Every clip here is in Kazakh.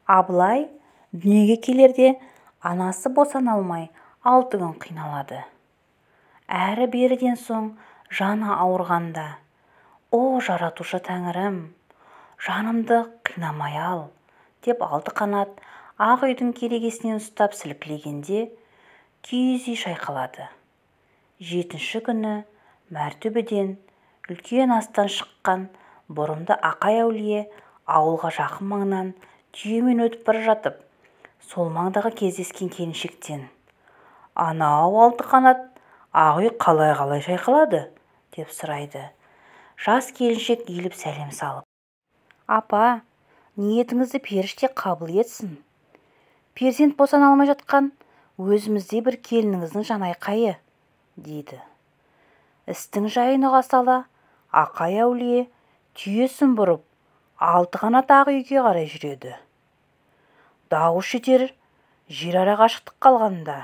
Абылай дүниеге келерде анасы босана алмай 6 күн қиналады. Әрі-беріден соң жаны ауырғанда: «О, жаратушы Тәңірім, жанымды қинамай ал», деп 6 қанат ақ үйдің керегесінен ұстап сілкілегенде киіз үй шайқалады. 7-ші күні мәртөбеден үлкен астан шыққан бұрымды Ақай әулие ауылға жақын маңнан түйемен өтіп бара жатып, сол маңдағы кездескен келіншектен: «Анау 6 қанат ақ үй қалай шайқалады?» деп сұрайды. Жас келіншек иіліп сәлем салып: «Апа, ниетіңізді періште қабыл етсін. Перзент босана алмай жатқан өзімізде бір келініңіздің жанайқайы», дейді. Істің жайын ұға сала Ақай әулие түйесін бұрып 6 қанат ақ үйге қарай жүреді. Дауыс жетер жер ара қашықтық қалғанда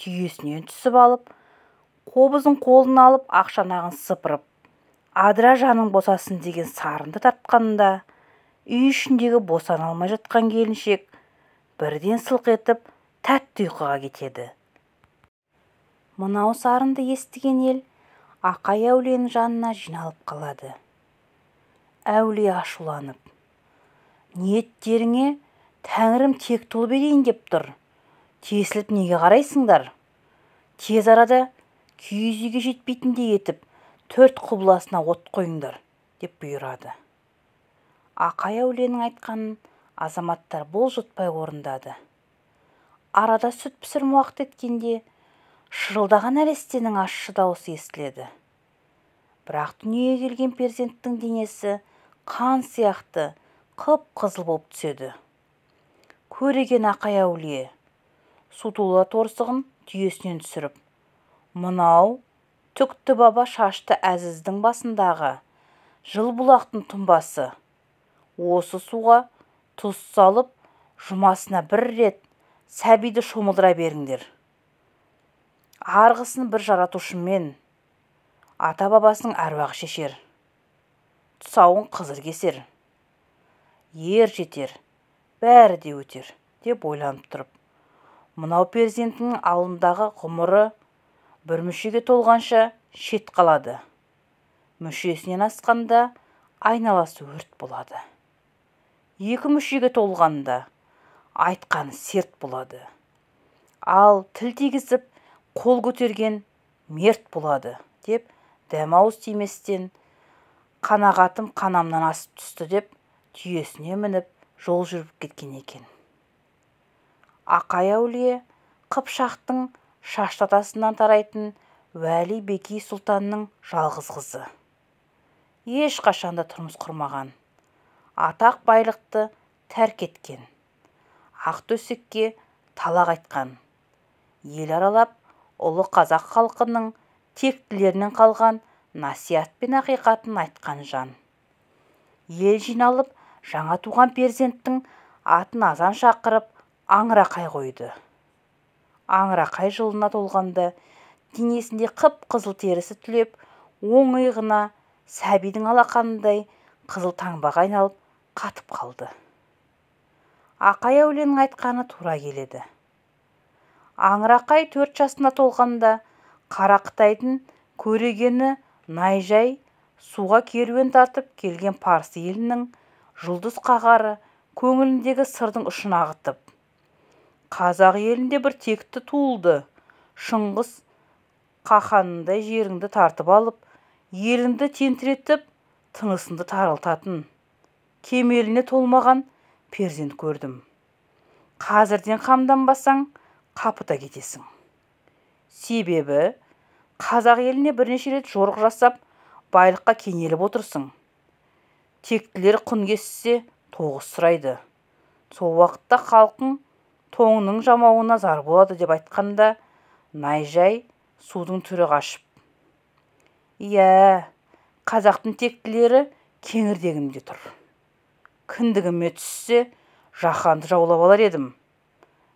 түйесінен түсіп алып, қобыздың қолын алып, ақшанағын сыпырып, адыра жаның босасын деген сарынды тартқанында үй ішіндегі босана алмай жатқан келіншек бірден сылқ етіп тәтті ұйқыға кетеді. Мынау сарынды естіген ел Ақай әулиенің жанына жиналып қалады. Әулие ашуланып: «Ниеттеріңе Тәңірім тек тұл берейін деп тұр. Тесіліп неге қарайсыңдар? Тез арада киіз үйге жетпейтіндей етіп 4 құбыласына от қойыңдар», деп бұйырады. Ақай әулиенің айтқанын азаматтар бұлжытпай орындады. Арада сүт пісірім уақыт еткенде шырылдаған нәрестенің ащы дауысы естіледі. Бірақ дүниеге келген перзенттің денесі қан сияқты қып-қызыл болып түседі. Көреген Ақай әулие сутула торсығын түйесінен түсіріп: «Мынау түкті баба шашты әзіздің басындағы жыл бұлақтың тұнбасы. Осы суға тұз салып, жұмасына 1 рет сәбиді шомылдыра беріңдер. Арғысын бір жаратушымен ата бабасының әруағы шешер. Тұсауын қызыр кесер. Ер жетер, бәрі де өтер», деп ойланып тұрып, мынау перзентінің алдындағы ғұмыры бір мүшеге толғанша шет қалады. Мүшесінен асқанда айналасы өрт болады. 2 мүшеге толғанда айтқаны серт болады. Ал тіл тигізіп қол көтерген мерт болады, деп дәмауыз тиместен «Қанағатым қанамнан асып түсті», деп түйесіне мініп жол жүріп кеткен екен. Ақай әулие Қыпшақтың Шаштатасынан тарайтын Уәли Беки сұлтанның жалғыз қызы. Ешқашанда тұрмыс құрмаған, атақ байлықты тәрк еткен, ақ төсекке талақ айтқан, ел аралап ұлы қазақ халқының тектілерінен қалған насият пен ақиқатын айтқан жан. Ел жиналып жаңа туған перзенттің атын азан шақырып Аңырақай қойды. Аңырақай жылына толғанда денесінде қып-қызыл терісі түлеп, оң иығына сәбидің алақанындай қызыл таңбаға айналып қатып қалды. Ақай әулиенің айтқаны тура келеді. Аңырақай 4 жасына толғанда Қарақытайдың көрегені Найжай суға керуен тартып келген парсы елінің жұлдыз қағары көңіліндегі сырдың ұшын ағытып: «Қазақ елінде бір текті туылды. Шыңғыс қаханындай жеріңді тартып алып, еліңді тентіретіп, тынысыңды тарылтатын кемеліне толмаған перзент көрдім. Қазірден қамданбасаң, қапыда кетесің. Себебі қазақ еліне бірнеше рет жорық жасап, байлыққа кенеліп отырсың. Тектілер құн кессе тоғыз сұрайды. Сол уақытта халқың тоңның жамауына зар болады», деп айтқанда Найжай судың түрі қашып: «Иә, қазақтың тектілері кеңірдегімде тұр. Кіндігіме түссе, жаһанды жаулап алар едім»,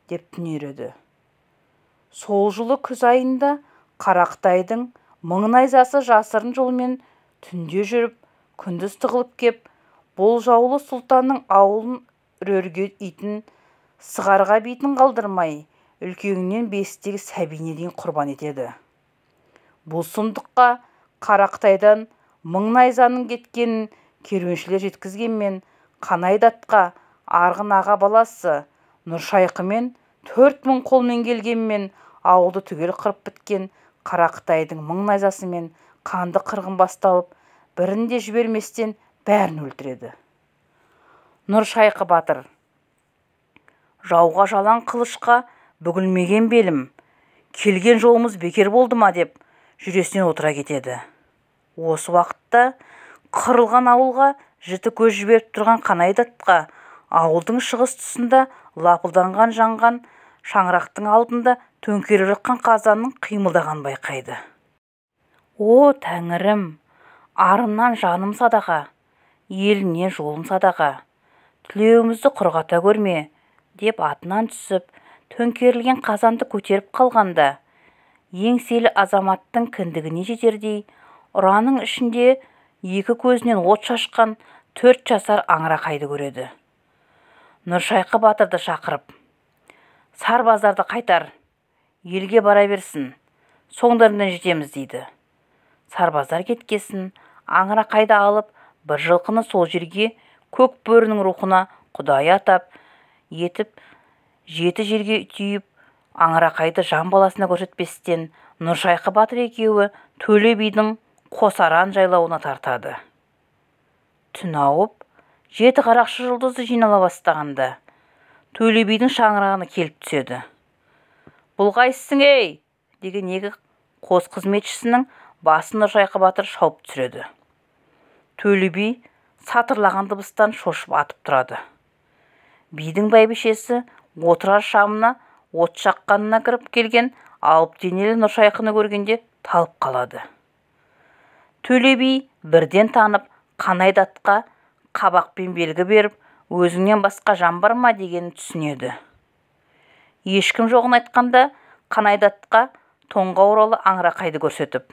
деп түнереді. Сол жылы күз айында Қарақытайдың мың найзасы жасырын жолмен түнде жүріп, күндіз тығылып кеп, бұл жаулы сұлтанның ауылын үрерге итін, сығарға бетін қалдырмай, үлкенінен бестегі сәбиіне дейін құрбан етеді. Бұл сұмдыққа Қарақытайдан мың найзаның кеткенін керуеншілер жеткізгенмен, Қанайдатқа арғын аға баласы Нұршайқымен 4000 қолмен келгенмен, ауылды түгел қырып біткен Қарақытайдың мың найзасымен қанды қырғын басталып, бірінде жіберместен бәрін өлтіреді. Нұршайқы батыр: жауға жалаң қылышқа бүгілмеген белім, келген жолымыз бекер болды ма деп жүресінен отыра кетеді. Осы уақытта қырылған ауылға жіті көз жіберіп тұрған Қанайдатқа ауылдың шығыс тұсында лапылданған жанған шаңырақтың алдында төңкеріп жатқан қазанның қимылдағанын байқайды. О Тәңірім, арымнан жаным садаға, елінен жолым садаға, тілеуімізді құрғата көрме, деп атынан түсіп, төңкерілген қазанды көтеріп қалғанда, еңселі азаматтың кіндігіне жетердей, ұраның ішінде екі көзінен от шашқан 4 жасар Аңырақайды көреді. Нұршайқы батырды шақырып: сарбаздарды қайтар, елге бара берсін, соңдарынан жетеміз дейді. Сарбаздар кеткесін, Аңырақайды алып, бір жылқыны сол жерге көк бөрінің рухына құдай атап етіп, 7 жерге түйіп, Аңырақайды жан баласына көрсетпестен, Нұршайқы батыр екеуі Төле бидің Қосаран жайлауына тартады. Түн ауып, 7 қарақшы жұлдызы жинала бастағанда, Төле бидің шаңырағына келіп түседі. Бұл қайсың ей? деген екі қос қызметшісінің басын Нұршайқы батыр шауып түсіреді. Төле би сатырлаған дыбыстан шошып атып тұрады. Бидің бәйбішесі отырар шамына от жаққанына кіріп келген алып денелі Нұршайқыны көргенде талып қалады. Төле би бірден танып, Қанайдатқа қабақпен белгі беріп, өзіңнен басқа жан бар ма дегенін түсінеді. Ешкім жоғын айтқанда, Қанайдатқа тоңға оралы Аңырақайды көрсетіп: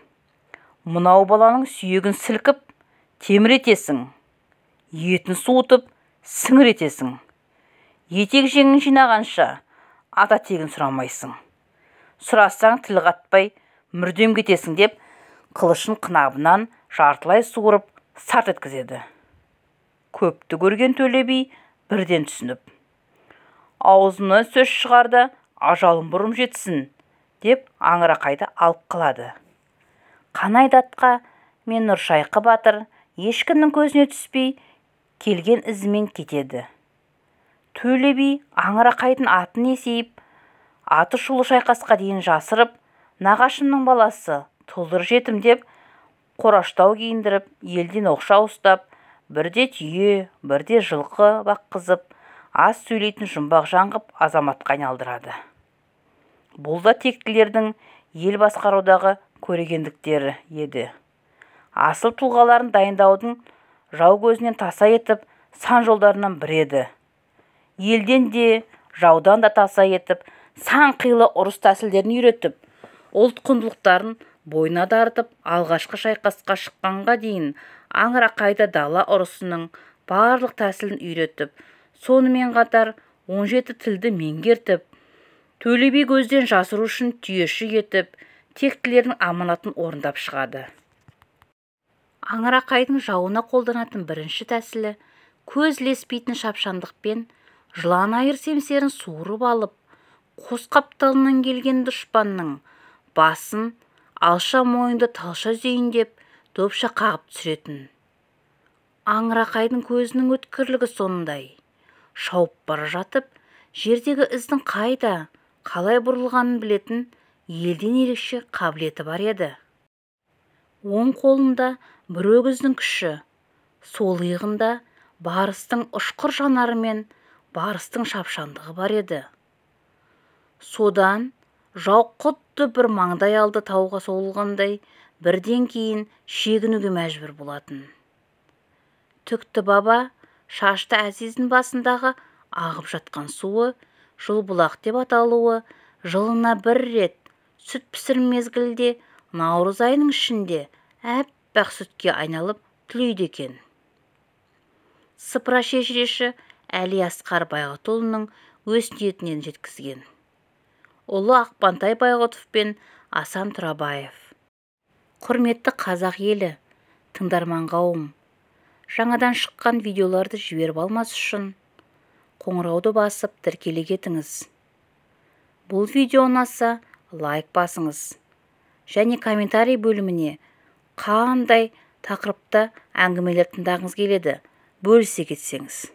мынау баланың сүйегін сілкіп, теміретесің, етін суытып, сіңіретесің. Етек жеңін жинағанша ата тегін сұрамайсың. Сұрасаң тіл қатпай мүрдем кетесің деп, қылышын қынабынан жартылай суырып сарт еткізеді. Көпті көрген Төле би бірден түсініп: аузынан сөз шығарда ажалым бұрым жетсін, деп Аңырақайды алып қалады. Қанайдатқа мен Нұршайқы батыр ешкімнің көзіне түспей келген ізімен кетеді. Төле би Аңырақайдың атын есейіп, аты шулы шайқасқа дейін жасырып, нағашымның баласы тұлдыр жетім деп қораштау киіндіріп, елден оқша ұстап, бірде түйе, бірде жылқы баққызып, аз сөйлейтін жұмбақ жаңғып азаматқа айналдырады. Бұл да тектілердің ел басқарудағы көрегендіктері еді. Асыл тұлғаларын дайындаудың жау көзінен таса етіп, сан жолдарынан бір еді. Елден де, жаудан да таса етіп, сан қилы ұрыс тәсілдерін үйретіп, ұлт құндылықтарын бойына дарытып, алғашқы шайқасқа шыққанға дейін Аңырақайды дала ұрысының барлық тәсілін үйретіп, сонымен қатар 17 тілді меңгертіп, Төле би көзден жасыру үшін түйеші етіп, тектілердің аманатын орындап шығады. Аңырақайдың жауына қолданатын бірінші тәсілі көз ілеспейтін шапшандықпен жылан айыр семсерін суырып алып, қос қапталынан келген дұшпанның басын алша мойынды талша зейіндеп допша қағып түсіретін. Аңырақайдың көзінің өткірлігі сондай. Шауып бара жатып, жердегі іздің қайда, қалай бұрылғанын білетін елден ерекше қабілеті бар еді. Оң қолында бір өгіздің күші, сол иығында барыстың ұшқыр жанары мен барыстың шапшандығы бар еді. Содан жау құдды бір маңдай алды тауға соғылғандай бірден кейін шегінуге мәжбүр болатын. Түкті баба шашты әзиздің басындағы ағып жатқан суы, жылбұлақ деп аталуы, жылына бір рет сүт пісірім мезгілде наурыз айының ішінде әппақ сүтке айналып түлейді екен. Сыпыра шежіреші Әли Асқар Байғұтұлының өз ниетінен жеткізген. Ұлы Ақпантай Байғұтов пен Асан Тұрабаев. Құрметті қазақ елі, тыңдарман қауым, жаңадан шыққан видеоларды жіберіп алмас үшін қоңырауды басып тіркеле кетіңіз. Бұл видео ұнаса, лайк басыңыз. Және комментарий бөліміне қандай тақырыпта әңгімелер тыңдағыңыз келеді, бөлісе кетсеңіз.